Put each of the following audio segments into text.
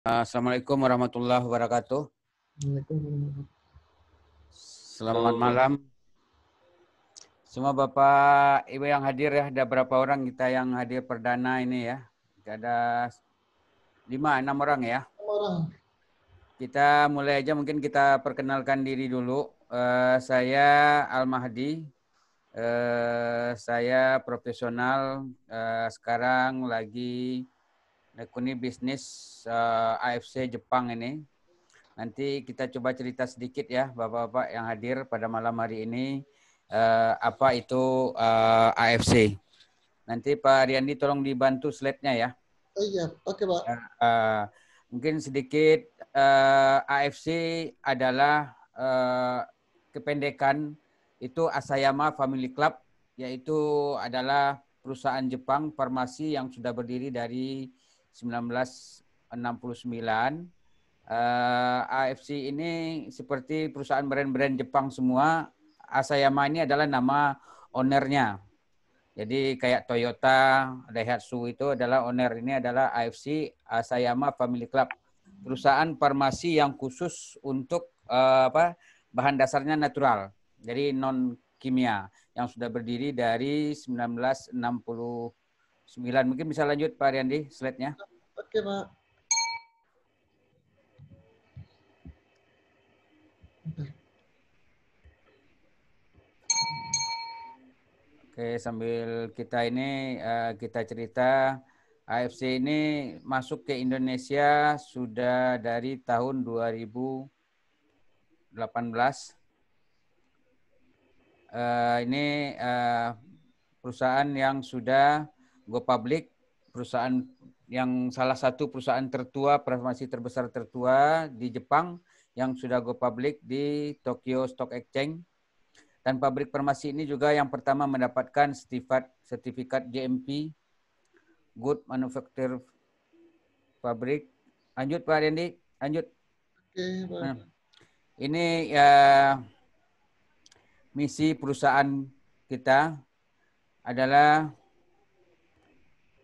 Assalamualaikum warahmatullahi wabarakatuh. Selamat malam. Semua Bapak Ibu yang hadir ya, ada berapa orang kita yang hadir perdana ini ya? Ada 5-6 orang ya. Kita mulai aja, mungkin kita perkenalkan diri dulu. Saya Al-Mahdi. Saya profesional, sekarang lagi nekuni bisnis AFC Jepang ini. Nanti kita coba cerita sedikit ya Bapak-Bapak yang hadir pada malam hari ini, apa itu AFC. Nanti Pak Riandi tolong dibantu slide-nya ya. Oh iya, oke Pak. Mungkin sedikit, AFC adalah kependekan itu Asayama Family Club, yaitu adalah perusahaan Jepang farmasi yang sudah berdiri dari 1969. AFC ini seperti perusahaan brand-brand Jepang semua. Asayama ini adalah nama ownernya. Jadi kayak Toyota, Daihatsu itu adalah owner, ini adalah AFC, Asayama Family Club. Perusahaan farmasi yang khusus untuk bahan dasarnya natural. Jadi non kimia, yang sudah berdiri dari 1969. Mungkin bisa lanjut Pak Riandi slide-nya. Oke Pak. Oke, sambil kita ini kita cerita, AFC ini masuk ke Indonesia sudah dari tahun 2018. Ini perusahaan yang sudah go public, perusahaan yang salah satu perusahaan tertua, farmasi terbesar tertua di Jepang yang sudah go public di Tokyo Stock Exchange. Dan pabrik farmasi ini juga yang pertama mendapatkan sertifikat GMP, Good Manufacturer Pabrik. Lanjut Pak Rendi, lanjut. Oke Pak. Nah, ini misi perusahaan kita adalah,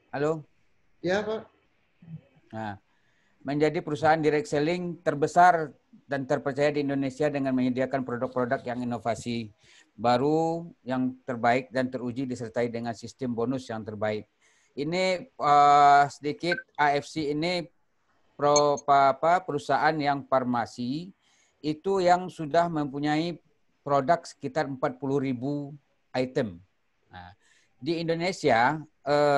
halo? Ya Pak. Nah, menjadi perusahaan direct selling terbesar dan terpercaya di Indonesia dengan menyediakan produk-produk yang inovasi baru, yang terbaik dan teruji disertai dengan sistem bonus yang terbaik. Ini sedikit, AFC ini perusahaan yang farmasi itu yang sudah mempunyai produk sekitar 40.000 item. Nah, di Indonesia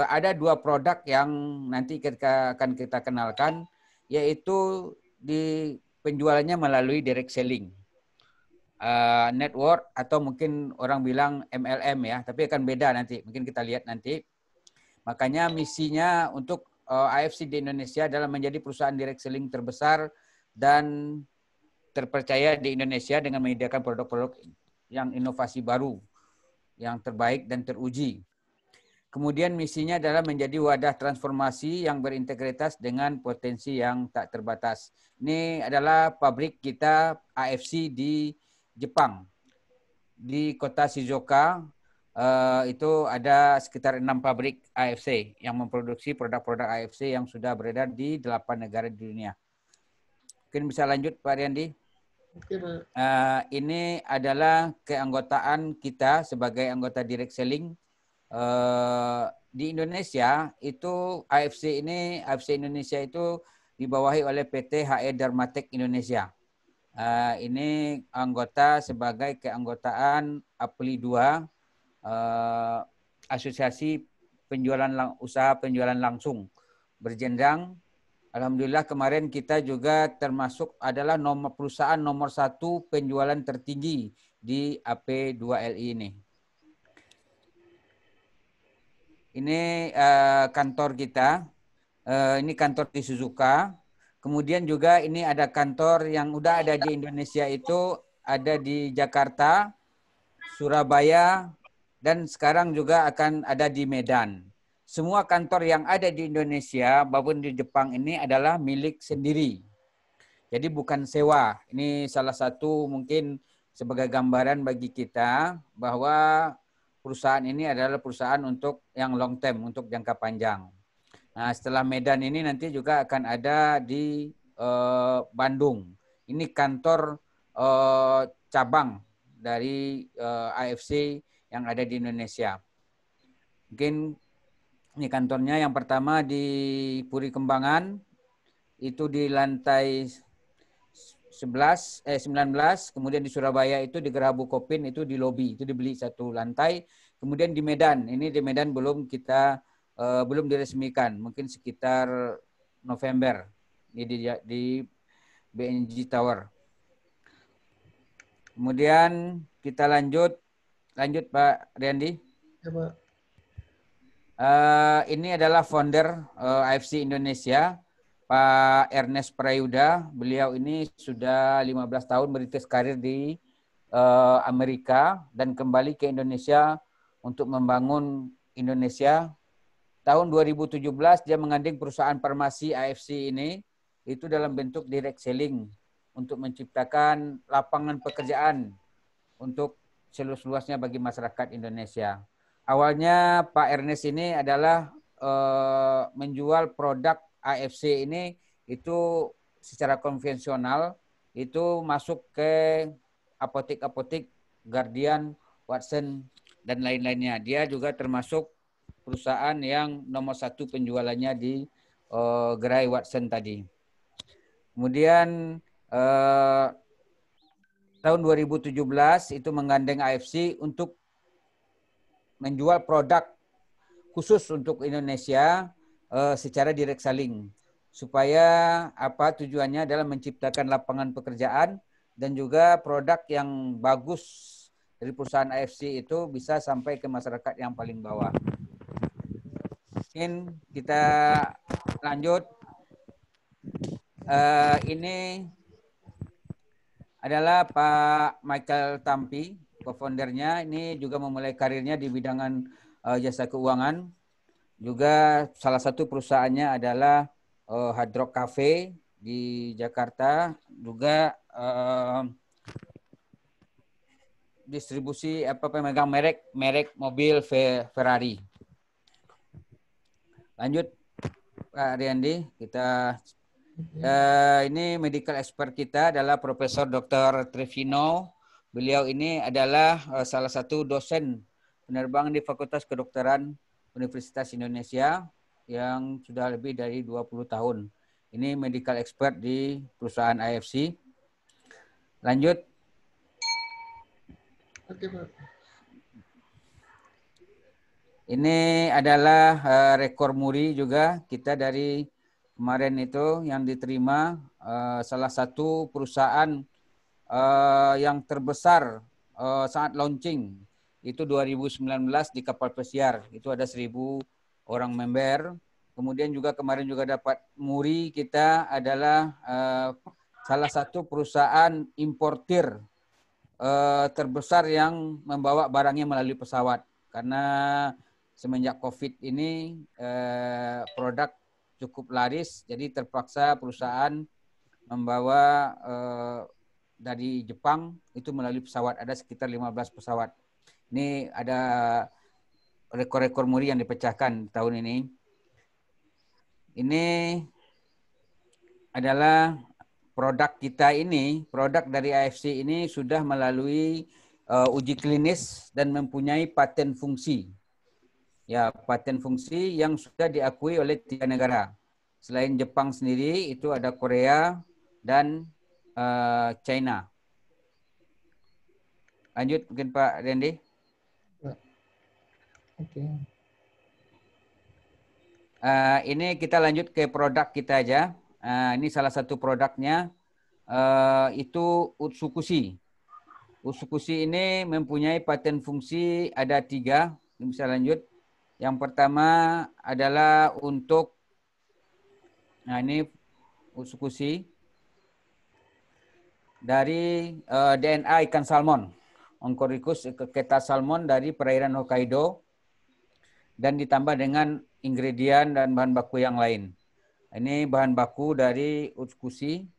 ada 2 produk yang nanti akan kita kenalkan, yaitu di penjualannya melalui direct selling, network atau mungkin orang bilang MLM ya, tapi akan beda nanti, mungkin kita lihat nanti. Makanya misinya untuk AFC di Indonesia adalah menjadi perusahaan direct selling terbesar dan terpercaya di Indonesia dengan menyediakan produk-produk yang inovasi baru, yang terbaik dan teruji. Kemudian misinya adalah menjadi wadah transformasi yang berintegritas dengan potensi yang tak terbatas. Ini adalah pabrik kita AFC di Jepang. Di kota Shizuoka itu ada sekitar 6 pabrik AFC yang memproduksi produk-produk AFC yang sudah beredar di 8 negara di dunia. Mungkin bisa lanjut Pak Riandi. Oke Pak. Ini adalah keanggotaan kita sebagai anggota direct selling. Di Indonesia itu AFC Indonesia itu dibawahi oleh PT HE Dermatech Indonesia. Ini anggota sebagai keanggotaan APLI 2, Asosiasi Usaha Penjualan Langsung berjenjang. Alhamdulillah kemarin kita juga termasuk adalah perusahaan nomor 1 penjualan tertinggi di AP2LI ini. Ini kantor kita, ini kantor di Suzuka. Kemudian juga ini ada kantor yang udah ada di Indonesia, itu ada di Jakarta, Surabaya, dan sekarang juga akan ada di Medan. Semua kantor yang ada di Indonesia maupun di Jepang ini adalah milik sendiri. Jadi bukan sewa. Ini salah satu mungkin sebagai gambaran bagi kita bahwa perusahaan ini adalah perusahaan untuk yang long term, untuk jangka panjang. Nah, setelah Medan ini nanti juga akan ada di Bandung. Ini kantor cabang dari AFC yang ada di Indonesia. Mungkin ini kantornya yang pertama di Puri Kembangan, itu di lantai 19, kemudian di Surabaya itu di Geraha Bukopin itu di lobi, itu dibeli satu lantai. Kemudian di Medan, ini di Medan belum diresmikan, mungkin sekitar November di BNG Tower. Kemudian kita lanjut Pak Riandi. Ya, Pak. Ini adalah founder AFC Indonesia, Pak Ernest Prayuda. Beliau ini sudah 15 tahun merintis karir di Amerika dan kembali ke Indonesia untuk membangun Indonesia. Tahun 2017 dia menggandeng perusahaan farmasi AFC ini itu dalam bentuk direct selling untuk menciptakan lapangan pekerjaan untuk seluas-luasnya bagi masyarakat Indonesia. Awalnya Pak Ernest ini adalah menjual produk AFC ini itu secara konvensional, itu masuk ke apotek-apotek, Guardian, Watson, dan lain-lainnya. Dia juga termasuk perusahaan yang nomor 1 penjualannya di gerai Watson tadi. Kemudian tahun 2017 itu menggandeng AFC untuk menjual produk khusus untuk Indonesia secara direct selling. Supaya tujuannya adalah menciptakan lapangan pekerjaan dan juga produk yang bagus dari perusahaan AFC itu bisa sampai ke masyarakat yang paling bawah. Mungkin kita lanjut. Ini adalah Pak Michael Tampi, co-foundernya. Ini juga memulai karirnya di bidangan jasa keuangan. Juga salah satu perusahaannya adalah Hard Rock Cafe di Jakarta. Juga distribusi pemegang merek mobil Ferrari. Lanjut Pak Riandi, kita ini medical expert kita adalah Profesor Dr. Trevino. Beliau ini adalah salah satu dosen penerbangan di Fakultas Kedokteran Universitas Indonesia yang sudah lebih dari 20 tahun. Ini medical expert di perusahaan AFC. Lanjut. Oke, Pak. Ini adalah rekor muri juga kita dari kemarin itu yang diterima salah satu perusahaan yang terbesar saat launching itu 2019 di kapal pesiar, itu ada 1.000 orang member. Kemudian juga kemarin juga dapat muri kita adalah salah satu perusahaan importir terbesar yang membawa barangnya melalui pesawat, karena semenjak COVID ini produk cukup laris, jadi terpaksa perusahaan membawa dari Jepang itu melalui pesawat, ada sekitar 15 pesawat. Ini ada rekor-rekor muri yang dipecahkan tahun ini. Ini adalah produk kita ini, produk dari AFC ini sudah melalui uji klinis dan mempunyai paten fungsi. Ya, paten fungsi yang sudah diakui oleh 3 negara. Selain Jepang sendiri, itu ada Korea dan China. Lanjut mungkin Pak Randy. Oke. Ini kita lanjut ke produk kita aja. Ini salah satu produknya, itu Utsukushi. Utsukushi ini mempunyai paten fungsi ada 3. Ini bisa lanjut. Yang pertama adalah untuk, ini Utsukushi dari DNA ikan salmon, Oncorhynchus keta salmon dari perairan Hokkaido, dan ditambah dengan ingredient dan bahan baku yang lain. Ini bahan baku dari Utsukushi.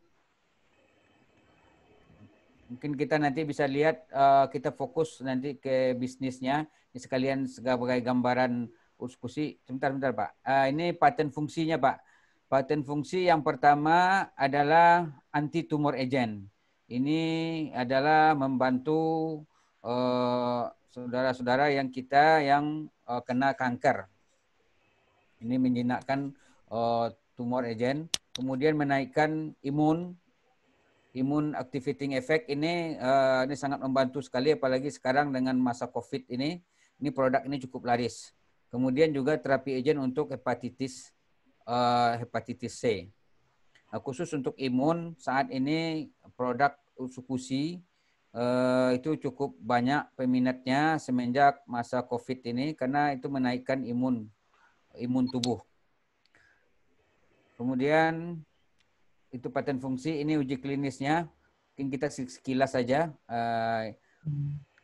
Mungkin kita nanti bisa lihat, kita fokus nanti ke bisnisnya. Ini sekalian sebagai gambaran sebentar Pak. Ini paten fungsinya Pak. Paten fungsi yang pertama adalah anti tumor agent. Ini adalah membantu saudara-saudara yang kena kanker. Ini menjinakkan tumor agent, kemudian menaikkan imun activating effect ini sangat membantu sekali, apalagi sekarang dengan masa COVID ini produk ini cukup laris. Kemudian juga terapi agent untuk hepatitis C. Nah, khusus untuk imun saat ini produk Usukushi itu cukup banyak peminatnya semenjak masa COVID ini karena itu menaikkan imun tubuh. Kemudian itu paten fungsi, ini uji klinisnya. Mungkin kita sekilas saja.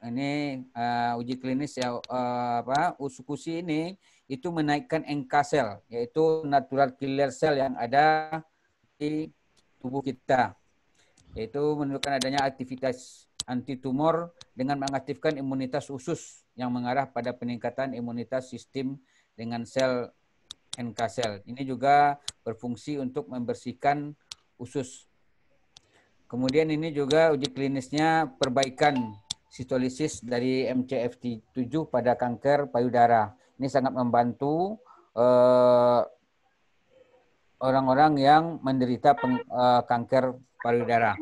Ini uji klinis ya Usukushi ini itu menaikkan NK sel, yaitu natural killer cell yang ada di tubuh kita, yaitu menunjukkan adanya aktivitas anti tumor dengan mengaktifkan imunitas usus yang mengarah pada peningkatan imunitas sistem dengan sel NK sel. Ini juga berfungsi untuk membersihkan usus. Kemudian ini juga uji klinisnya perbaikan sitolisis dari MCF7 pada kanker payudara. Ini sangat membantu orang-orang yang menderita kanker payudara.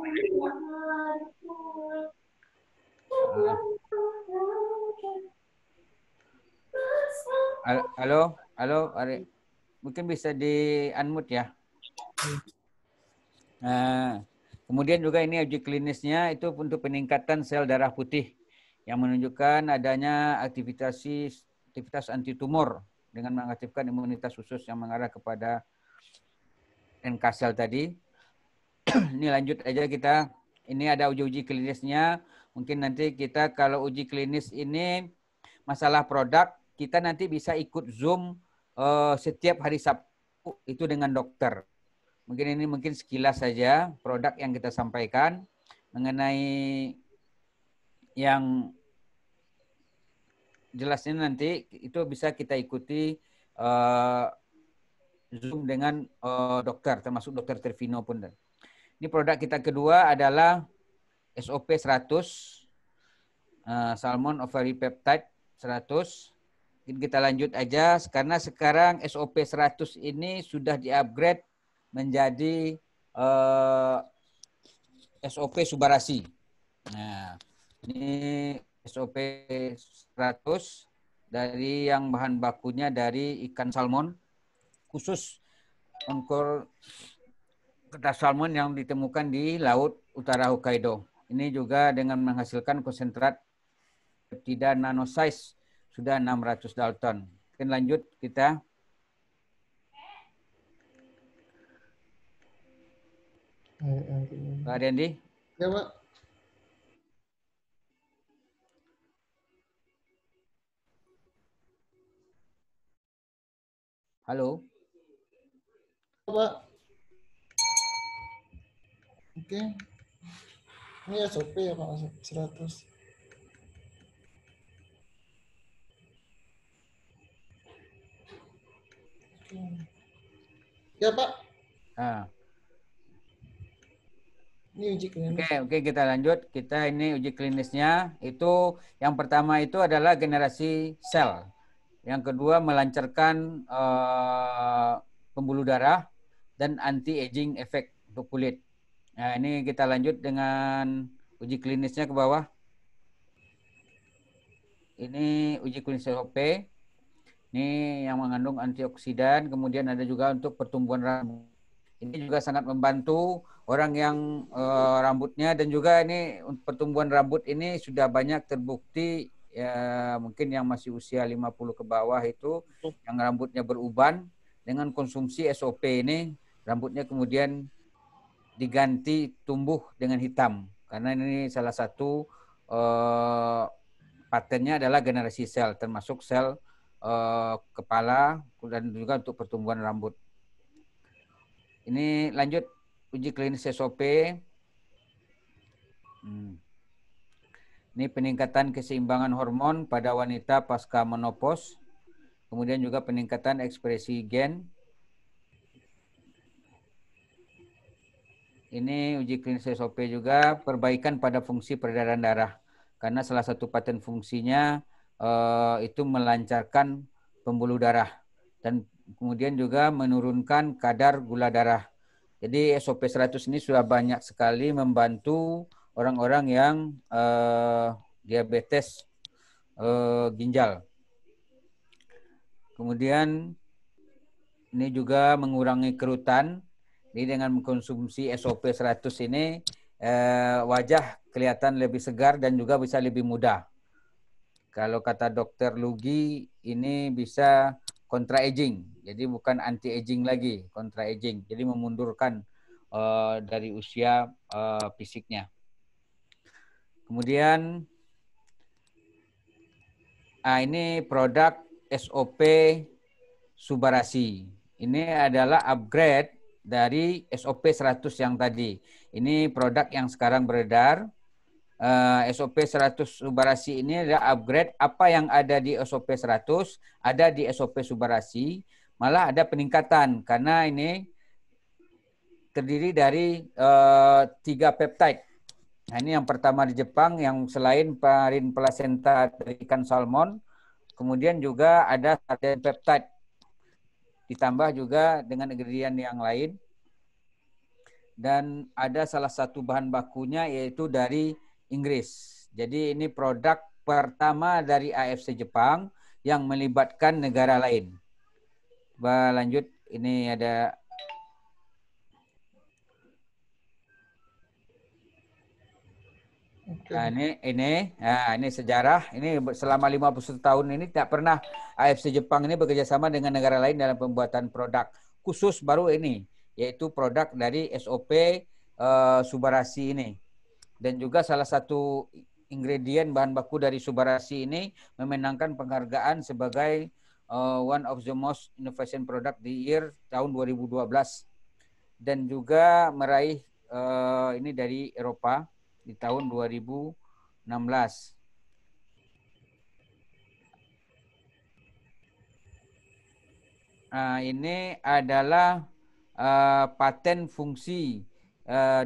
Halo, Ari. Mungkin bisa di-unmute ya. Kemudian juga ini uji klinisnya itu untuk peningkatan sel darah putih yang menunjukkan adanya aktivitas anti tumor dengan mengaktifkan imunitas khusus yang mengarah kepada NK sel tadi. Ini lanjut aja kita. Ini ada uji klinisnya. Mungkin nanti kita kalau uji klinis ini masalah produk, kita nanti bisa ikut Zoom setiap hari Sabtu itu dengan dokter. Mungkin sekilas saja produk yang kita sampaikan mengenai yang jelasnya nanti itu bisa kita ikuti Zoom dengan dokter, termasuk dokter Tervino pun. Ini produk kita kedua adalah SOP 100 Salmon Ovary Peptide 100. Kita lanjut aja karena sekarang SOP 100 ini sudah di-upgrade menjadi SOP Subarasi. Nah, ini SOP 100 dari yang bahan bakunya dari ikan salmon, khusus ongkor kertas salmon yang ditemukan di laut utara Hokkaido. Ini juga dengan menghasilkan konsentrat peptida nanosize sudah 600 Dalton. Mungkin lanjut kita. Pak Dendi. Ya, Pak. Halo. Pak. Oke. Ini SOP ya Pak, 100. Oke. Ya Pak. Ini uji klinis. Oke, kita lanjut. Kita ini uji klinisnya. Itu yang pertama itu adalah generasi sel. Yang kedua melancarkan pembuluh darah dan anti-aging efek untuk kulit. Nah, ini kita lanjut dengan uji klinisnya ke bawah. Ini uji klinis SOP. Ini yang mengandung antioksidan. Kemudian ada juga untuk pertumbuhan rambut. Ini juga sangat membantu orang yang rambutnya, dan juga ini pertumbuhan rambut ini sudah banyak terbukti ya, mungkin yang masih usia 50 ke bawah itu yang rambutnya beruban, dengan konsumsi SOP ini rambutnya kemudian diganti tumbuh dengan hitam, karena ini salah satu patennya adalah generasi sel, termasuk sel kepala dan juga untuk pertumbuhan rambut. Ini lanjut uji klinis SOP. Ini peningkatan keseimbangan hormon pada wanita pasca menopause. kemudian juga peningkatan ekspresi gen. Ini uji klinis SOP juga perbaikan pada fungsi peredaran darah. Karena salah satu paten fungsinya itu melancarkan pembuluh darah dan kemudian juga menurunkan kadar gula darah. Jadi SOP 100 ini sudah banyak sekali membantu orang-orang yang diabetes ginjal. Kemudian ini juga mengurangi kerutan. Ini dengan mengkonsumsi SOP 100 ini wajah kelihatan lebih segar dan juga bisa lebih muda. Kalau kata dokter Lugi, ini bisa contra aging. Jadi bukan anti aging lagi, contra aging. Jadi memundurkan dari usia fisiknya. Kemudian ini produk SOP Subarasi. Ini adalah upgrade dari SOP 100 yang tadi. Ini produk yang sekarang beredar. SOP 100 Subarasi ini adalah upgrade apa yang ada di SOP 100, ada di SOP Subarasi. Malah ada peningkatan karena ini terdiri dari 3 peptide. Nah, ini yang pertama di Jepang yang selain parin placenta dari ikan salmon, kemudian juga ada sarden peptide ditambah juga dengan ingredient yang lain. Dan ada salah satu bahan bakunya yaitu dari Inggris. Jadi ini produk pertama dari AFC Jepang yang melibatkan negara lain. Lanjut, ini ada Nah, ini sejarah. Ini selama 51 tahun ini tidak pernah AFC Jepang ini bekerja sama dengan negara lain dalam pembuatan produk. Khusus baru ini, yaitu produk dari SOP Subarasi ini. Dan juga salah satu ingredient bahan baku dari Subarasi ini memenangkan penghargaan sebagai one of the most innovation product di year tahun 2012. Dan juga meraih ini dari Eropa di tahun 2016. Ini adalah paten fungsi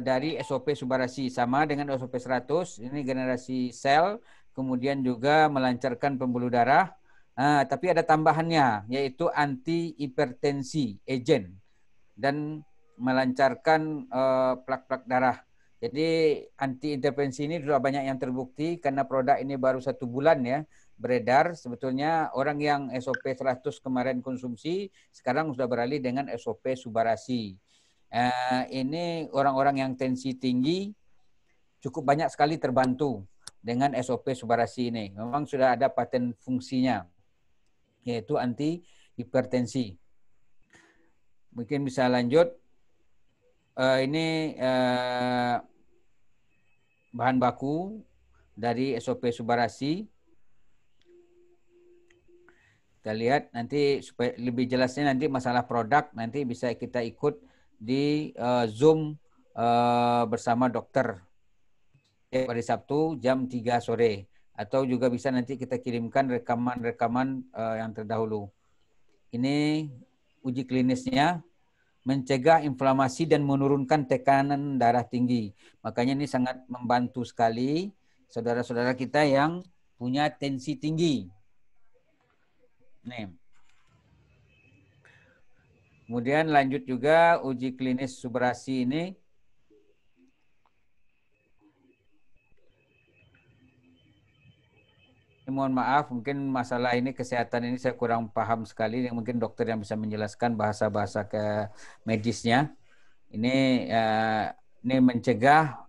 dari SOP Subarasi sama dengan SOP 100. Ini generasi sel, kemudian juga melancarkan pembuluh darah. Tapi ada tambahannya yaitu anti hipertensi agent dan melancarkan plak-plak darah. Jadi anti intervensi ini sudah banyak yang terbukti karena produk ini baru 1 bulan ya beredar. Sebetulnya orang yang SOP 100 kemarin konsumsi sekarang sudah beralih dengan SOP Subarasi. Ini orang-orang yang tensi tinggi cukup banyak sekali terbantu dengan SOP Subarasi ini. Memang sudah ada paten fungsinya yaitu anti hipertensi. Mungkin bisa lanjut. Ini bahan baku dari SOP Subarasi. Kita lihat nanti supaya lebih jelasnya nanti masalah produk nanti bisa kita ikut di Zoom bersama dokter pada Sabtu jam 3 sore. Atau juga bisa nanti kita kirimkan rekaman-rekaman yang terdahulu. Ini uji klinisnya. Mencegah inflamasi dan menurunkan tekanan darah tinggi. Makanya ini sangat membantu sekali saudara-saudara kita yang punya tensi tinggi. Nih. Kemudian lanjut juga uji klinis Subarasi ini. Mohon maaf, mungkin masalah ini kesehatan ini saya kurang paham sekali. Mungkin dokter yang bisa menjelaskan bahasa-bahasa ke medisnya. Ini mencegah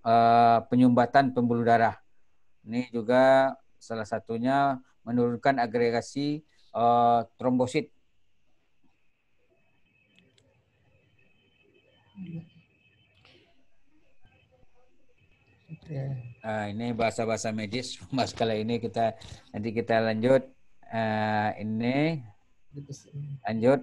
penyumbatan pembuluh darah. Ini juga salah satunya menurunkan agregasi trombosit. Ini bahasa-bahasa medis. Mas kali ini nanti kita lanjut. Ini lanjut.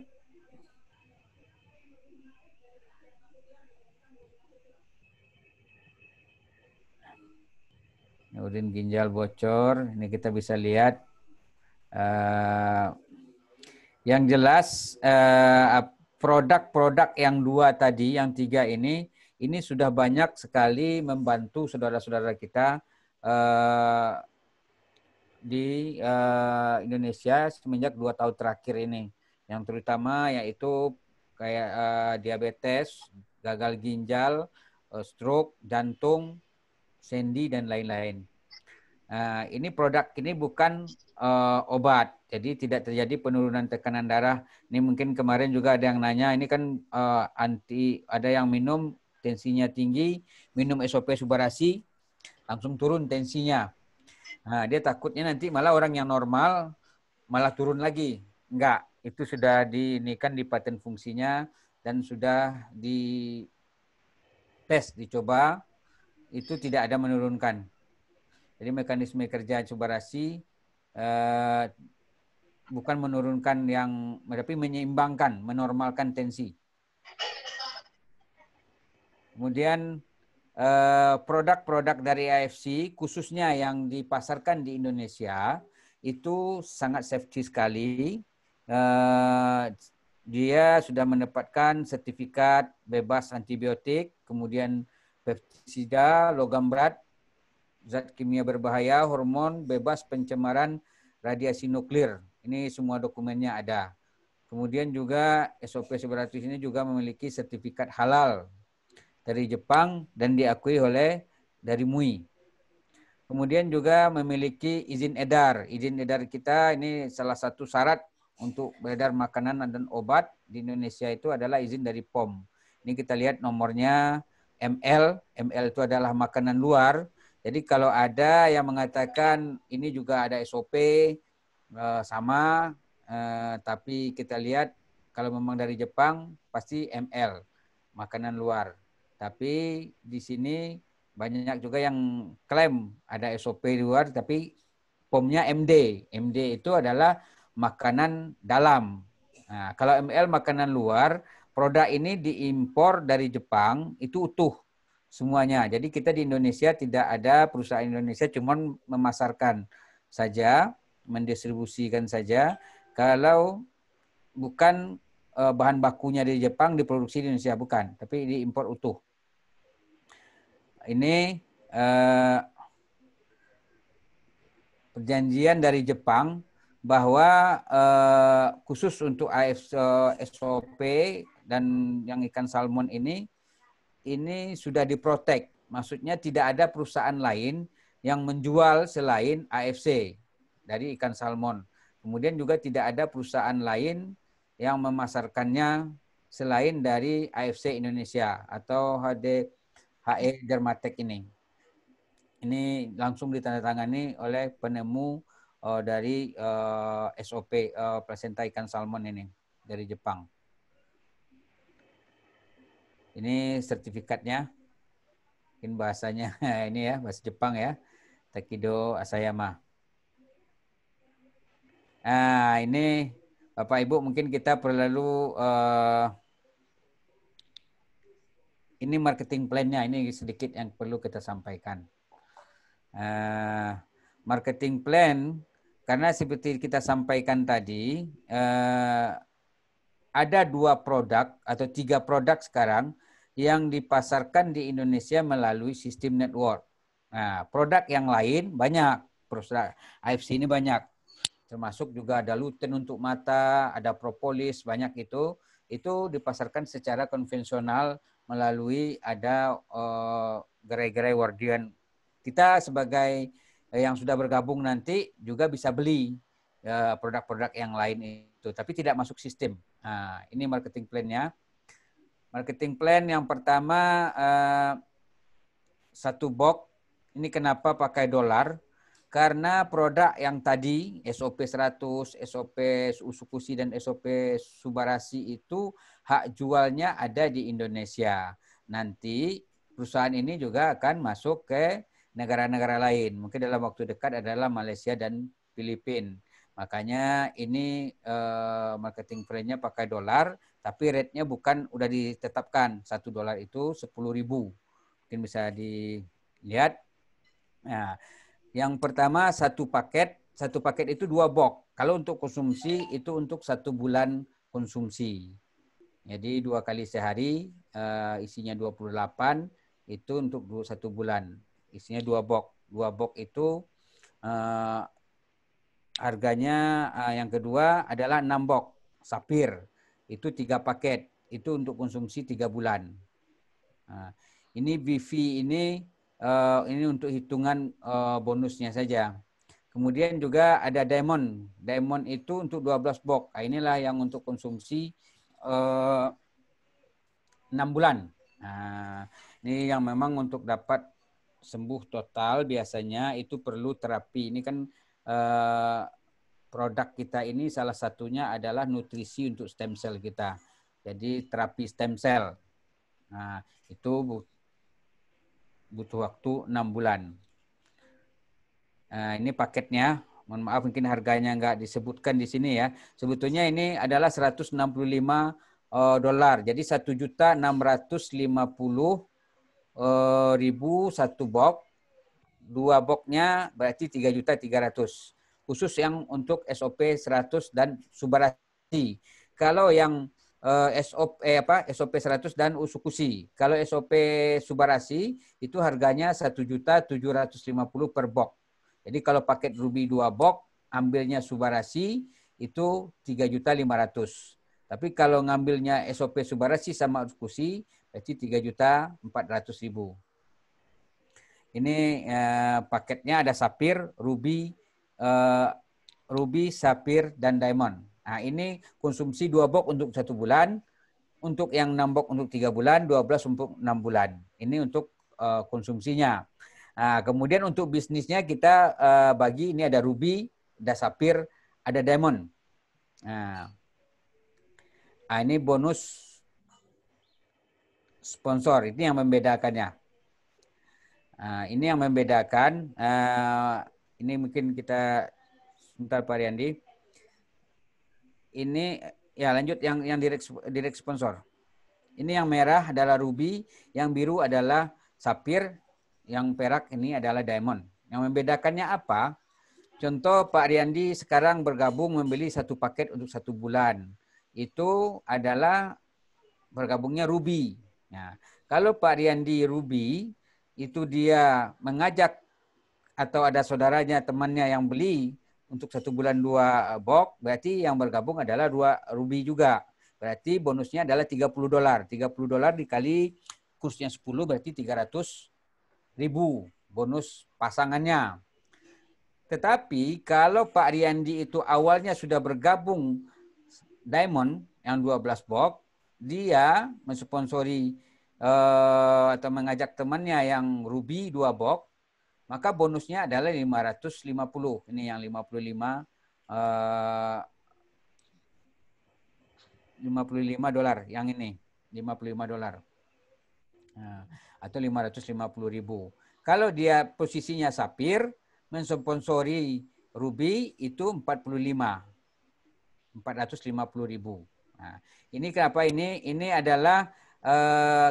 Urin ginjal bocor. Ini kita bisa lihat Yang jelas produk-produk yang 2 tadi, yang 3 ini sudah banyak sekali membantu saudara-saudara kita di Indonesia semenjak 2 tahun terakhir ini. Yang terutama yaitu kayak diabetes, gagal ginjal, stroke, jantung, sendi dan lain-lain. Ini produk ini bukan obat, jadi tidak terjadi penurunan tekanan darah. Ini mungkin kemarin juga ada yang nanya, ini kan ada yang minum tensinya tinggi, minum SOP Subarasi, langsung turun tensinya. Nah, dia takutnya nanti malah orang yang normal malah turun lagi. Enggak, itu sudah kan di paten fungsinya dan sudah di tes, dicoba, itu tidak ada menurunkan. Jadi mekanisme kerja Subarasi bukan menurunkan tapi menyeimbangkan, menormalkan tensi. Kemudian produk-produk dari AFC, khususnya yang dipasarkan di Indonesia, itu sangat safety sekali. Dia sudah mendapatkan sertifikat bebas antibiotik, kemudian pestisida, logam berat, zat kimia berbahaya, hormon, bebas pencemaran, radiasi nuklir. Ini semua dokumennya ada. Kemudian juga SOP 100 ini juga memiliki sertifikat halal dari Jepang dan diakui dari MUI. Kemudian juga memiliki izin edar. Izin edar kita ini salah satu syarat untuk beredar makanan dan obat di Indonesia itu adalah izin dari POM. Ini kita lihat nomornya ML. ML itu adalah makanan luar. Jadi kalau ada yang mengatakan ini juga ada SOP sama, tapi kita lihat kalau memang dari Jepang pasti ML, makanan luar. Tapi di sini banyak juga yang klaim ada SOP luar, tapi POM-nya MD. MD itu adalah makanan dalam. Nah, kalau ML makanan luar, produk ini diimpor dari Jepang, itu utuh semuanya. Jadi kita di Indonesia tidak ada perusahaan Indonesia cuman memasarkan saja, mendistribusikan saja. Kalau bukan bahan bakunya dari Jepang diproduksi di Indonesia, bukan, tapi diimpor utuh. Ini perjanjian dari Jepang bahwa khusus untuk SOP dan yang ikan salmon ini sudah diprotek. Maksudnya tidak ada perusahaan lain yang menjual selain AFC dari ikan salmon. Kemudian juga tidak ada perusahaan lain yang memasarkannya selain dari AFC Indonesia atau HE Dermatek ini. Ini langsung ditandatangani oleh penemu dari SOP plasenta ikan salmon ini dari Jepang. Ini sertifikatnya. Mungkin bahasanya ini ya, bahasa Jepang ya. Takido Asayama. Nah, ini Bapak Ibu mungkin kita perlu ini marketing plan-nya, ini sedikit yang perlu kita sampaikan. Marketing plan, karena seperti kita sampaikan tadi, ada 2 produk atau 3 produk sekarang yang dipasarkan di Indonesia melalui sistem network. Nah, produk yang lain banyak, produk AFC ini banyak, termasuk juga ada Luten untuk mata, ada propolis, banyak itu dipasarkan secara konvensional melalui ada gerai-gerai Wardian. Kita sebagai yang sudah bergabung nanti juga bisa beli produk-produk yang lain itu, tapi tidak masuk sistem. Nah, ini marketing plan-nya. Marketing plan yang pertama, 1 box. Ini kenapa pakai dolar? Karena produk yang tadi, SOP 100, SOP Usukusi, dan SOP Subarasi itu hak jualnya ada di Indonesia. Nanti perusahaan ini juga akan masuk ke negara-negara lain. Mungkin dalam waktu dekat adalah Malaysia dan Filipina. Makanya ini marketing plan-nya pakai dolar, tapi rate-nya bukan udah ditetapkan. $1 itu 10.000. Mungkin bisa dilihat. Nah, yang pertama satu paket itu 2 box. Kalau untuk konsumsi itu untuk 1 bulan konsumsi. Jadi 2 kali sehari, isinya 28, itu untuk 1 bulan. Isinya 2 box. 2 box itu harganya, yang kedua adalah 6 box. Sapir, itu 3 paket. Itu untuk konsumsi 3 bulan. Ini BV ini untuk hitungan bonusnya saja. Kemudian juga ada Diamond. Diamond itu untuk 12 box. Inilah yang untuk konsumsi 6 bulan. Ini yang memang untuk dapat sembuh total biasanya itu perlu terapi. Ini kan produk kita ini salah satunya adalah nutrisi untuk stem cell kita. Jadi terapi stem cell. Itu butuh waktu 6 bulan. Ini paketnya. Mohon maaf mungkin harganya nggak disebutkan di sini ya. Sebetulnya ini adalah $165. Jadi 1.650.000 satu box. 2 boxnya berarti 3.300.000. Khusus yang untuk SOP 100 dan Subarasi. Kalau yang SOP 100 dan Usukushi. Kalau SOP Subarasi itu harganya 1.750.000 per box. Jadi kalau paket Ruby 2 box, ambilnya Subarasi itu 3.500.000. Tapi kalau ngambilnya SOP Subarasi sama Usukushi berarti 3.400.000. Ini paketnya ada sapir, ruby, sapir, dan diamond. Ini konsumsi 2 box untuk 1 bulan, untuk yang 6 box untuk 3 bulan, 12 untuk 6 bulan. Ini untuk konsumsinya. Kemudian untuk bisnisnya kita bagi, ini ada ruby, ada sapir, ada diamond. Ini bonus sponsor, ini yang membedakannya. Ini yang membedakan. Ini mungkin kita sebentar Pak Riyandi. Ini ya lanjut yang direct sponsor. Ini yang merah adalah ruby, yang biru adalah sapir, yang perak ini adalah diamond. Yang membedakannya apa? Contoh Pak Riyandi sekarang bergabung membeli 1 paket untuk 1 bulan. Itu adalah bergabungnya ruby. Nah, kalau Pak Riyandi ruby, itu dia mengajak atau ada saudaranya, temannya yang beli untuk 1 bulan 2 box, berarti yang bergabung adalah 2 ruby juga. Berarti bonusnya adalah $30. $30 dikali kursnya 10 berarti 300.000 bonus pasangannya. Tetapi kalau Pak Riyandi itu awalnya sudah bergabung Diamond yang 12 box, dia mensponsori atau mengajak temannya yang ruby 2 box, maka bonusnya adalah 550. Ini yang 55 $55 yang ini, $55. Atau 550.000. Kalau dia posisinya sapir, mensponsori ruby itu 450.000. Ini kenapa ini? Ini adalah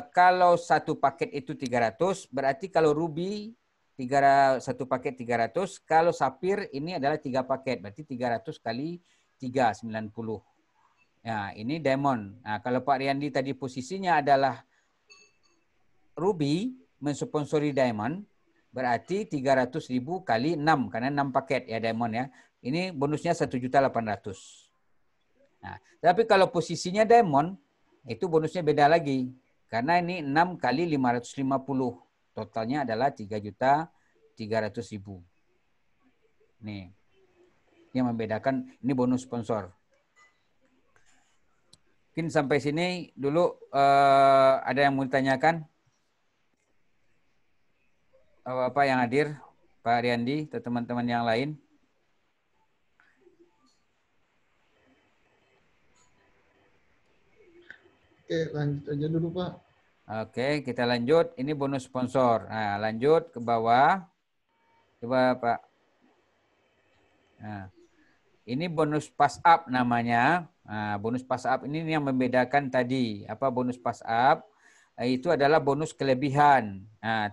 kalau 1 paket itu 300, berarti kalau ruby 1 paket 300, kalau sapir ini adalah 3 paket, berarti 300 kali 3, 90. Ini diamond. Kalau Pak Riyandi tadi posisinya adalah ruby mensponsori diamond, berarti 300.000 kali 6, karena 6 paket ya diamond ya. Ini bonusnya 1.800.000. Tapi kalau posisinya diamond, itu bonusnya beda lagi. Karena ini 6 kali 550. Totalnya adalah 3.300.000. Nih. Yang membedakan, ini bonus sponsor. Mungkin sampai sini dulu ada yang mau ditanyakan? Bapak yang hadir, Pak Riyandi, atau teman-teman yang lain? Oke, lanjut aja dulu, Pak. Oke, kita lanjut. Ini bonus sponsor. Lanjut ke bawah. Coba, Pak. Ini bonus pass up namanya. Bonus pass up ini yang membedakan tadi. Apa bonus pass up? Itu adalah bonus kelebihan.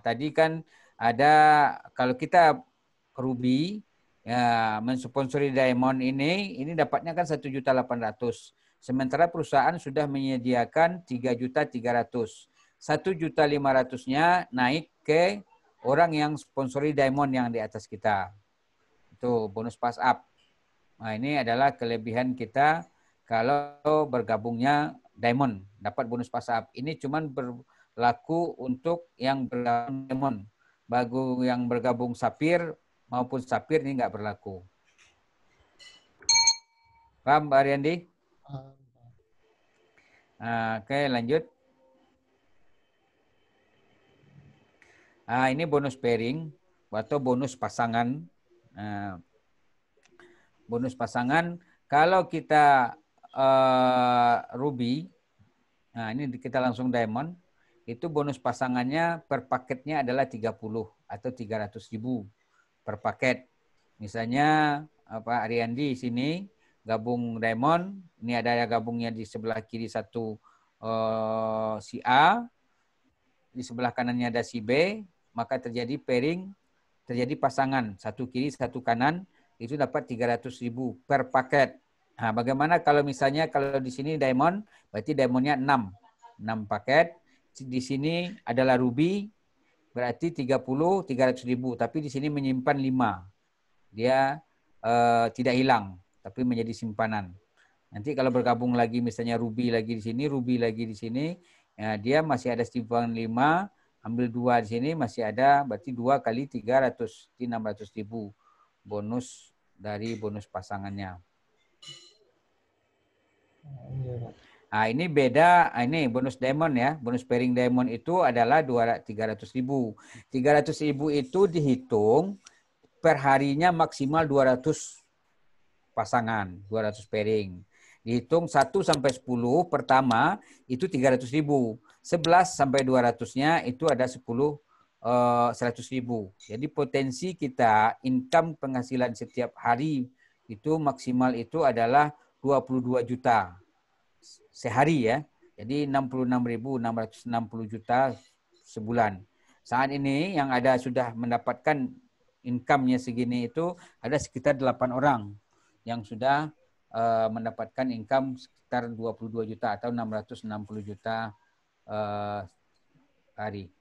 Tadi kan ada, kalau kita ruby, ya mensponsori Diamond ini dapatnya kan 1.800.000. Sementara perusahaan sudah menyediakan 3.300.000. 1.500.000-nya naik ke orang yang sponsori Diamond yang di atas kita. Itu bonus pass up. Nah, ini adalah kelebihan kita kalau bergabungnya Diamond, dapat bonus pass up. Ini cuman berlaku untuk yang bergabung Diamond. Bagi yang bergabung Sapphire maupun Sapphire ini nggak berlaku. Paham, Mbak Ariandi? Oke, lanjut. Ini bonus pairing atau bonus pasangan. Bonus pasangan, kalau kita Ruby, ini kita langsung Diamond, itu bonus pasangannya per paketnya adalah 30 atau 300.000 per paket. Misalnya Pak Ariandi sini gabung Diamond, ini ada gabungnya di sebelah kiri satu si A, di sebelah kanannya ada si B, maka terjadi pairing, terjadi pasangan satu kiri satu kanan, itu dapat 300.000 per paket. Nah, bagaimana kalau misalnya kalau di sini Diamond, berarti Diamondnya 6 paket. Di sini adalah Ruby, berarti 300.000, tapi di sini menyimpan 5. Dia tidak hilang, tapi menjadi simpanan. Nanti kalau bergabung lagi misalnya Ruby lagi di sini, Ruby lagi di sini, ya, dia masih ada simpanan 5, ambil 2 di sini masih ada, berarti 2 kali 300, 600.000 bonus dari bonus pasangannya. Nah, ini beda, ini bonus diamond ya. Bonus pairing diamond itu adalah 300.000. 300.000 itu dihitung per harinya maksimal 200 pasangan, 200 pairing. Dihitung 1 sampai 10 pertama itu 300.000. 11 sampai 200-nya itu ada 100.000. Jadi potensi kita income penghasilan setiap hari itu maksimal itu adalah 22 juta sehari ya. Jadi 66.660 juta sebulan. Saat ini yang ada sudah mendapatkan income-nya segini itu ada sekitar 8 orang yang sudah mendapatkan income sekitar 22 juta atau 660 juta hari.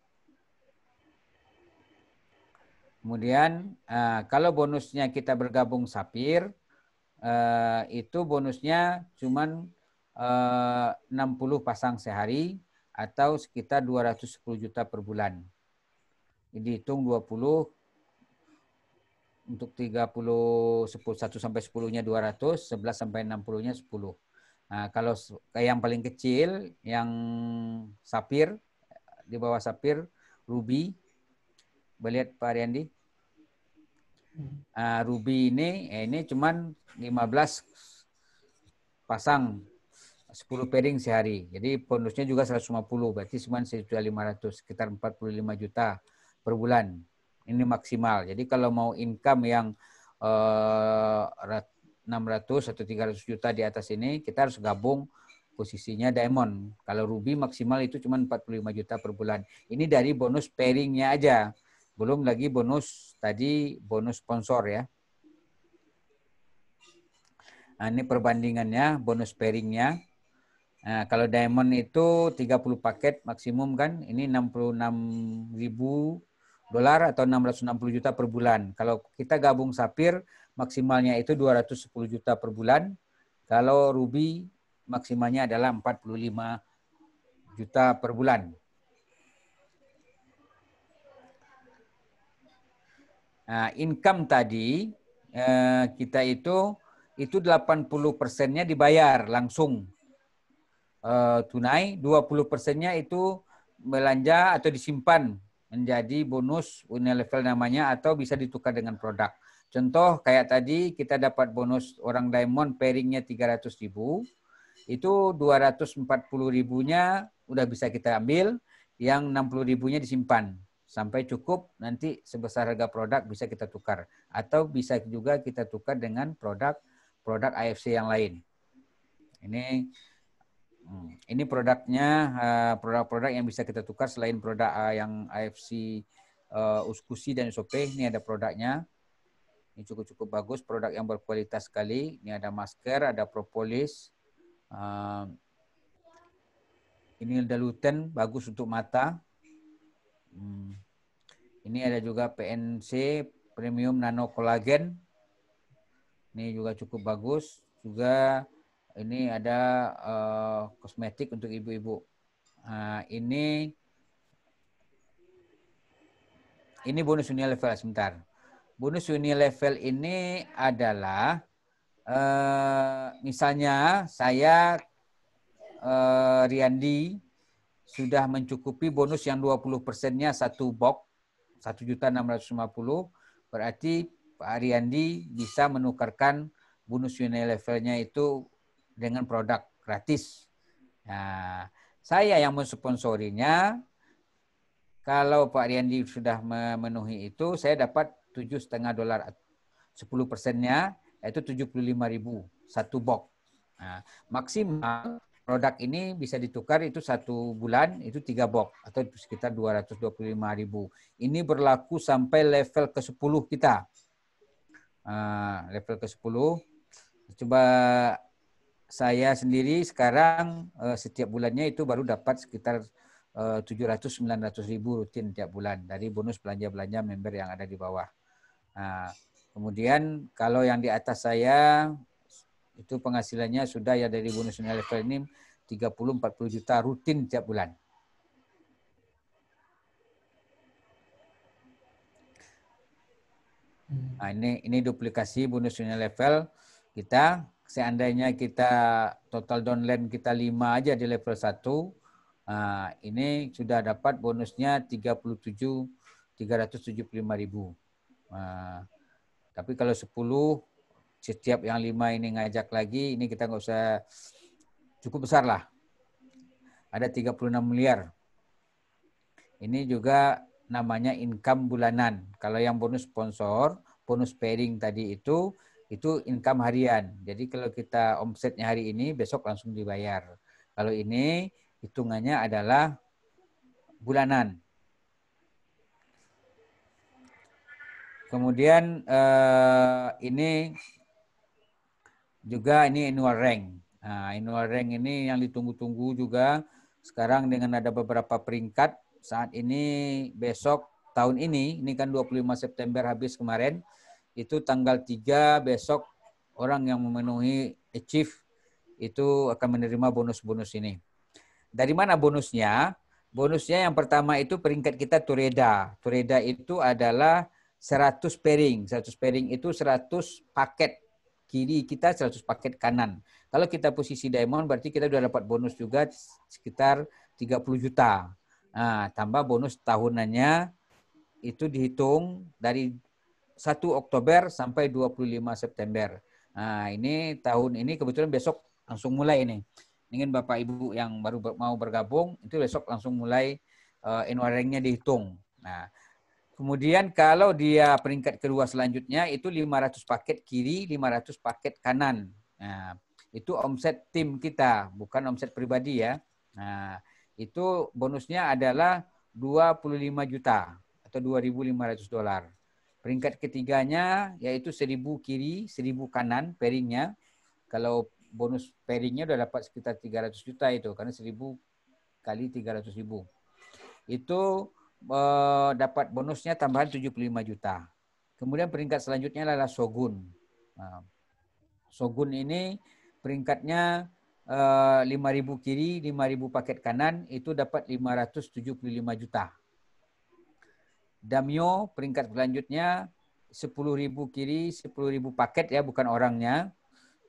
Kemudian kalau bonusnya kita bergabung Sapphire, itu bonusnya cuman 60 pasang sehari atau sekitar 210 juta per bulan. Jadi hitung 20 untuk 30 1 sampai 10-nya 200, 11 sampai 60-nya 10. Nah, kalau yang paling kecil yang Sapphire, di bawah Sapphire Ruby, lihat Pak Ariandi. Ruby ini cuman 15 pasang 10 pairing sehari. Jadi bonusnya juga 150, berarti cuma 1.500, sekitar 45 juta per bulan. Ini maksimal. Jadi kalau mau income yang 600 atau 300 juta di atas ini, kita harus gabung posisinya Diamond. Kalau Ruby maksimal itu cuma 45 juta per bulan. Ini dari bonus pairingnya aja. Belum lagi bonus tadi, bonus sponsor ya. Nah, ini perbandingannya, bonus pairingnya. Nah, kalau Diamond itu 30 paket maksimum kan, ini 66.000 dolar atau 660 juta per bulan. Kalau kita gabung Sapphire, maksimalnya itu 210 juta per bulan. Kalau Ruby, maksimalnya adalah 45 juta per bulan. Nah, income tadi, kita itu 80%-nya dibayar langsung. Tunai, 20%-nya itu belanja atau disimpan menjadi bonus Unilevel namanya atau bisa ditukar dengan produk. Contoh kayak tadi kita dapat bonus orang Diamond pairingnya 300.000, itu 240.000-nya udah bisa kita ambil, yang 60.000-nya disimpan sampai cukup, nanti sebesar harga produk bisa kita tukar atau bisa juga kita tukar dengan produk AFC yang lain. Ini produknya, produk-produk yang bisa kita tukar selain produk yang AFC, Uskusi dan SOP. Ini ada produknya. Ini cukup bagus, produk yang berkualitas sekali. Ini ada masker, ada propolis. Ini Daluten, bagus untuk mata. Ini ada juga PNC, Premium Nano Collagen. Ini juga cukup bagus. Juga ini ada kosmetik untuk ibu-ibu. Ini bonus Unilevel sebentar. Bonus Unilevel ini adalah misalnya saya Riyandi sudah mencukupi bonus yang 20%-nya satu box 1.650.000, berarti Pak Riyandi bisa menukarkan bonus Unilevel-nya itu dengan produk gratis. Nah, saya yang mensponsorinya. Kalau Pak Riyandi sudah memenuhi itu, saya dapat $7,5, 10%-nya yaitu 75.000 satu box. Nah, maksimal produk ini bisa ditukar itu 1 bulan itu 3 box atau sekitar 225.000. Ini berlaku sampai level ke-10 kita. Level ke-10. Coba saya sendiri sekarang setiap bulannya itu baru dapat sekitar 700-900 ribu rutin tiap bulan dari bonus belanja-belanja member yang ada di bawah. Nah, kemudian kalau yang di atas saya itu penghasilannya sudah ya dari bonus Unilevel ini 30-40 juta rutin tiap bulan. Nah, ini duplikasi bonus Unilevel kita. Seandainya kita total downline kita 5 aja di level 1, nah, ini sudah dapat bonusnya 375.000. Nah, tapi kalau 10 setiap yang 5 ini ngajak lagi, ini kita nggak usah, cukup besar lah. Ada 36 miliar. Ini juga namanya income bulanan. Kalau yang bonus sponsor, bonus pairing tadi itu income harian. Jadi kalau kita omsetnya hari ini, besok langsung dibayar. Kalau ini hitungannya adalah bulanan. Kemudian ini juga ini annual rank. Nah, annual rank ini yang ditunggu-tunggu juga. Sekarang dengan ada beberapa peringkat, saat ini besok tahun ini kan 25 September habis kemarin, itu tanggal 3 besok orang yang memenuhi achieve itu akan menerima bonus-bonus ini. Dari mana bonusnya? Bonusnya yang pertama itu peringkat kita Tureda. Tureda itu adalah 100 pairing. 100 pairing itu 100 paket kiri kita, 100 paket kanan. Kalau kita posisi diamond berarti kita sudah dapat bonus juga sekitar 30 juta. Nah, tambah bonus tahunannya itu dihitung dari 1 Oktober sampai 25 September. Nah, ini tahun ini kebetulan besok langsung mulai ini. Ingin Bapak Ibu yang baru mau bergabung, itu besok langsung mulai annual rank-nya dihitung. Nah, kemudian kalau dia peringkat kedua selanjutnya itu 500 paket kiri, 500 paket kanan. Nah, itu omset tim kita, bukan omset pribadi ya. Nah, itu bonusnya adalah 25 juta atau $2.500. Peringkat ketiganya yaitu 1.000 kiri, 1.000 kanan pairingnya. Kalau bonus pairingnya udah dapat sekitar 300 juta itu, karena 1.000 kali 300.000. Itu dapat bonusnya tambahan 75 juta. Kemudian peringkat selanjutnya adalah Shogun. Nah, Shogun ini peringkatnya 5.000 kiri, 5.000 paket kanan, itu dapat 575 juta. Damyo peringkat selanjutnya 10.000 kiri, 10.000 paket ya, bukan orangnya.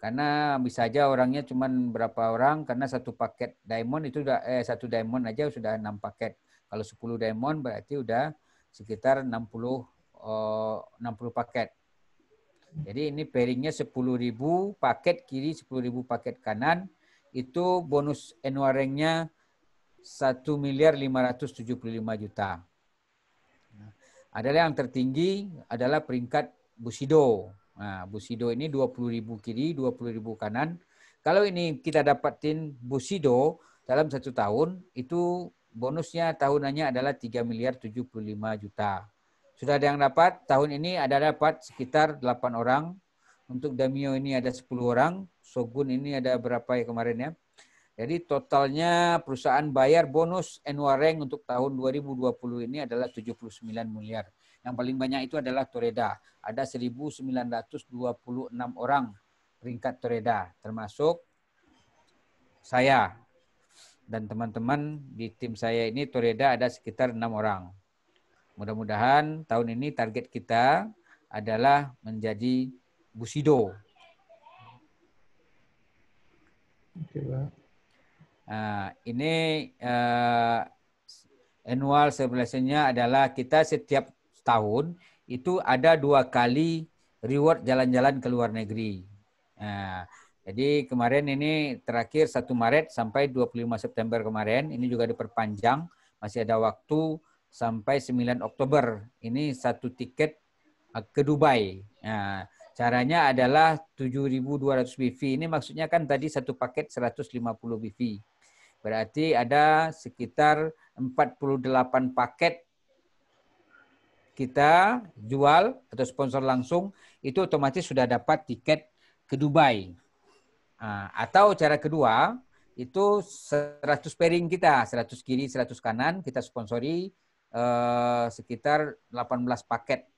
Karena bisa aja orangnya cuma berapa orang, karena satu paket diamond itu udah satu diamond aja sudah 6 paket. Kalau 10 diamond berarti udah sekitar 60 paket. Jadi ini pairingnya 10.000 paket kiri, 10.000 paket kanan. Itu bonus annual rank-nya 1.575.000.000. Adalah yang tertinggi adalah peringkat Bushido. Nah, Bushido ini 20.000 kiri, 20.000 kanan. Kalau ini kita dapatin Bushido dalam 1 tahun, itu bonusnya tahunannya adalah 3.075.000.000. Sudah ada yang dapat. Tahun ini ada dapat sekitar 8 orang. Untuk Damio ini ada 10 orang. Shogun ini ada berapa ya kemarin ya. Jadi totalnya perusahaan bayar bonus annual rank untuk tahun 2020 ini adalah 79 miliar. Yang paling banyak itu adalah Toreda. Ada 1.926 orang peringkat Toreda, termasuk saya. Dan teman-teman di tim saya ini Toreda ada sekitar 6 orang. Mudah-mudahan tahun ini target kita adalah menjadi Bushido. Oke, Pak. Ini annual celebration-nya adalah kita setiap tahun itu ada 2 kali reward jalan-jalan ke luar negeri. Jadi kemarin ini terakhir 1 Maret sampai 25 September kemarin, ini juga diperpanjang, masih ada waktu sampai 9 Oktober. Ini 1 tiket ke Dubai. Caranya adalah 7.200 BV. Ini maksudnya kan tadi 1 paket 150 BV. Berarti ada sekitar 48 paket kita jual atau sponsor langsung, itu otomatis sudah dapat tiket ke Dubai. Atau cara kedua, itu 100 pairing kita, 100 kiri, 100 kanan, kita sponsori sekitar 18 paket.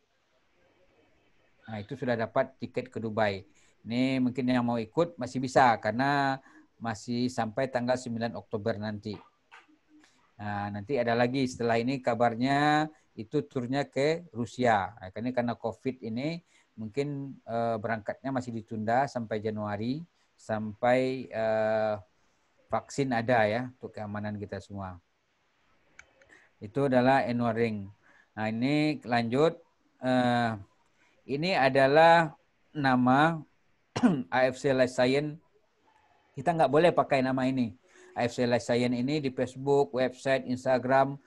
Itu sudah dapat tiket ke Dubai. Ini mungkin yang mau ikut masih bisa, karena masih sampai tanggal 9 Oktober nanti. Nanti ada lagi setelah ini kabarnya itu turnya ke Rusia. Karena COVID ini mungkin berangkatnya masih ditunda sampai Januari, sampai vaksin ada ya untuk keamanan kita semua. Itu adalah annual ring. Nah ini lanjut. Ini adalah nama AFC Life Science. Kita nggak boleh pakai nama ini. AFC Life Science ini di Facebook, website, Instagram,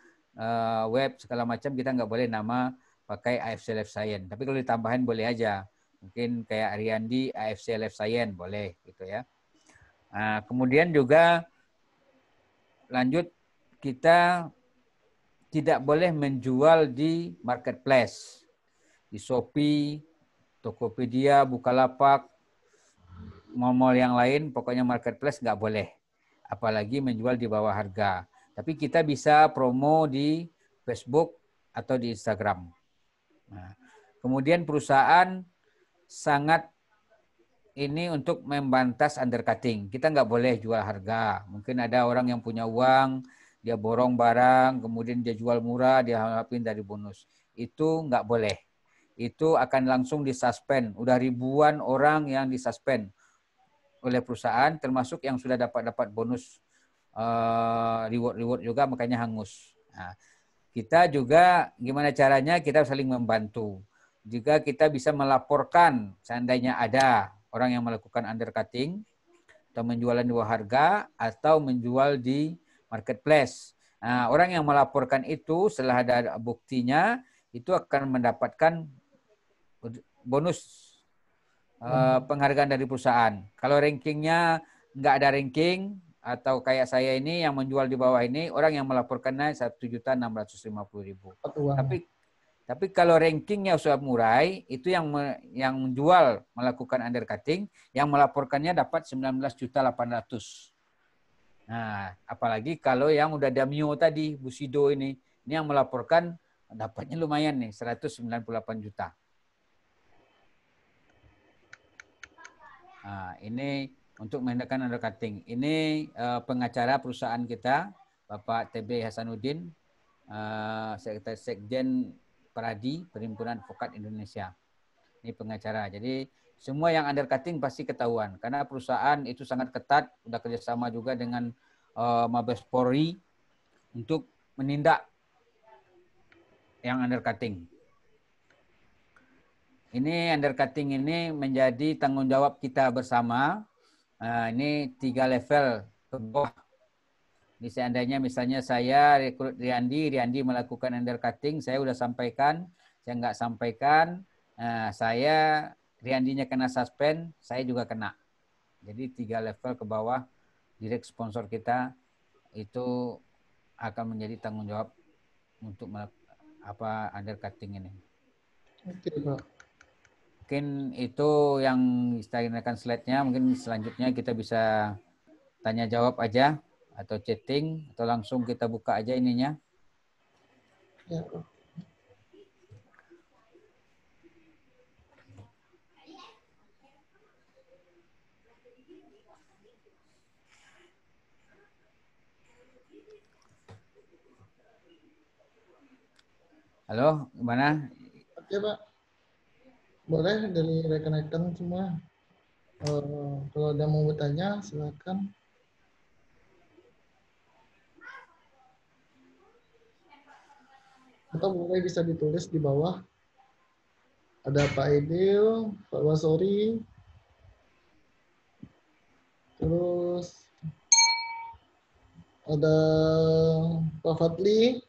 web, segala macam kita nggak boleh nama pakai AFC Life Science. Tapi kalau ditambahin boleh aja. Mungkin kayak Ariandi, AFC Life Science, boleh gitu ya. Kemudian juga lanjut, kita tidak boleh menjual di marketplace. Di Shopee, Tokopedia, Bukalapak, mall-mall yang lain, pokoknya marketplace nggak boleh. Apalagi menjual di bawah harga. Tapi kita bisa promo di Facebook atau di Instagram. Kemudian perusahaan sangat ini untuk membantas undercutting. Kita nggak boleh jual harga. Mungkin ada orang yang punya uang, dia borong barang, kemudian dia jual murah, dia harapin dari bonus. Itu nggak boleh. Itu akan langsung disuspend. Udah ribuan orang yang disuspend oleh perusahaan, termasuk yang sudah dapat bonus reward juga, makanya hangus. Kita juga gimana caranya kita saling membantu. Juga kita bisa melaporkan seandainya ada orang yang melakukan undercutting atau menjualan di bawah harga atau menjual di marketplace. Orang yang melaporkan itu setelah ada buktinya itu akan mendapatkan bonus penghargaan dari perusahaan. Kalau rankingnya nggak ada ranking atau kayak saya ini yang menjual di bawah ini, orang yang melaporkannya 1.650.000. Tapi kalau rankingnya sudah murai, itu yang menjual melakukan undercutting, yang melaporkannya dapat 19.800.000. Nah, apalagi kalau yang udah Damio tadi, Bushido ini yang melaporkan dapatnya lumayan nih, 198 juta. Ini untuk menghindari undercutting. Ini pengacara perusahaan kita, Bapak TB Hasanuddin, Sekretaris Sekjen Peradi, Perhimpunan Advokat Indonesia. Ini pengacara. Jadi semua yang undercutting pasti ketahuan. Karena perusahaan itu sangat ketat, sudah kerjasama juga dengan Mabes Polri untuk menindak yang undercutting. Ini undercutting ini menjadi tanggung jawab kita bersama. Ini 3 level ke bawah. Ini seandainya misalnya saya rekrut Riandi melakukan undercutting, saya sudah sampaikan, saya nggak sampaikan, saya Riandinya kena suspend, saya juga kena. Jadi 3 level ke bawah, direct sponsor kita itu akan menjadi tanggung jawab untuk apa undercutting ini. Oke, Pak. Mungkin itu yang kita slide-nya. Mungkin selanjutnya kita bisa tanya jawab aja atau chatting atau langsung kita buka aja ininya. Ya, Pak. Halo, gimana? Oke, Pak. Boleh dari rekan-rekan semua. Kalau ada mau bertanya, silakan. Atau boleh bisa ditulis di bawah. Ada Pak Edil, Pak Wasori, terus ada Pak Fadli,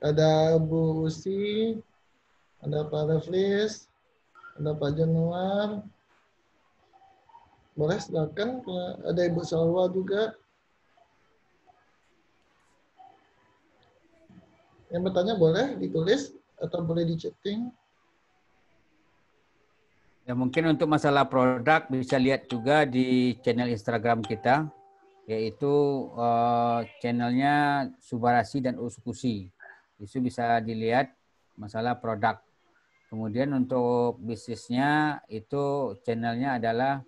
ada Bu Usi, ada Pak Reflis, ada Pak Januar. Boleh silakan. Ada Ibu Salwa juga. Yang bertanya boleh ditulis atau boleh di chatting. Ya mungkin untuk masalah produk bisa lihat juga di channel Instagram kita, yaitu channelnya Subarasi dan Uskusi. Itu bisa dilihat masalah produk. Kemudian untuk bisnisnya itu channelnya adalah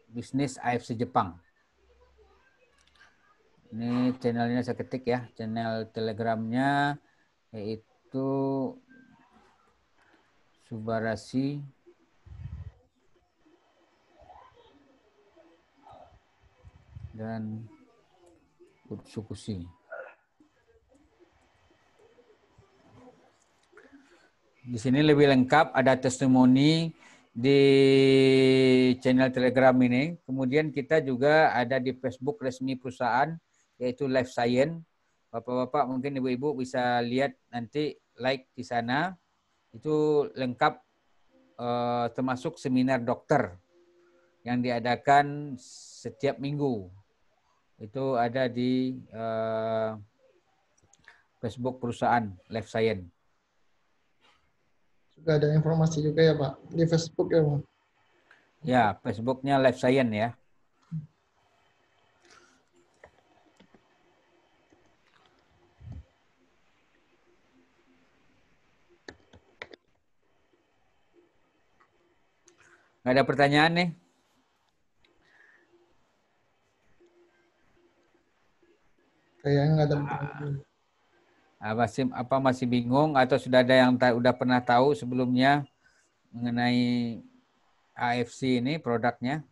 bisnis AFC Jepang. Ini channelnya saya ketik ya, channel Telegramnya yaitu Subarasi dan Utsukushi. Di sini lebih lengkap, ada testimoni di channel Telegram ini. Kemudian kita juga ada di Facebook resmi perusahaan, yaitu Life Science. Bapak-bapak mungkin ibu-ibu bisa lihat nanti like di sana. Itu lengkap termasuk seminar dokter yang diadakan setiap minggu. Itu ada di Facebook perusahaan Life Science. Juga ada informasi juga ya Pak di Facebook ya Pak. Ya, Facebooknya Life Science ya. Nggak ada pertanyaan nih? Kayaknya nggak ada pertanyaan. Masih bingung atau sudah ada yang udah pernah tahu sebelumnya mengenai AFC ini produknya?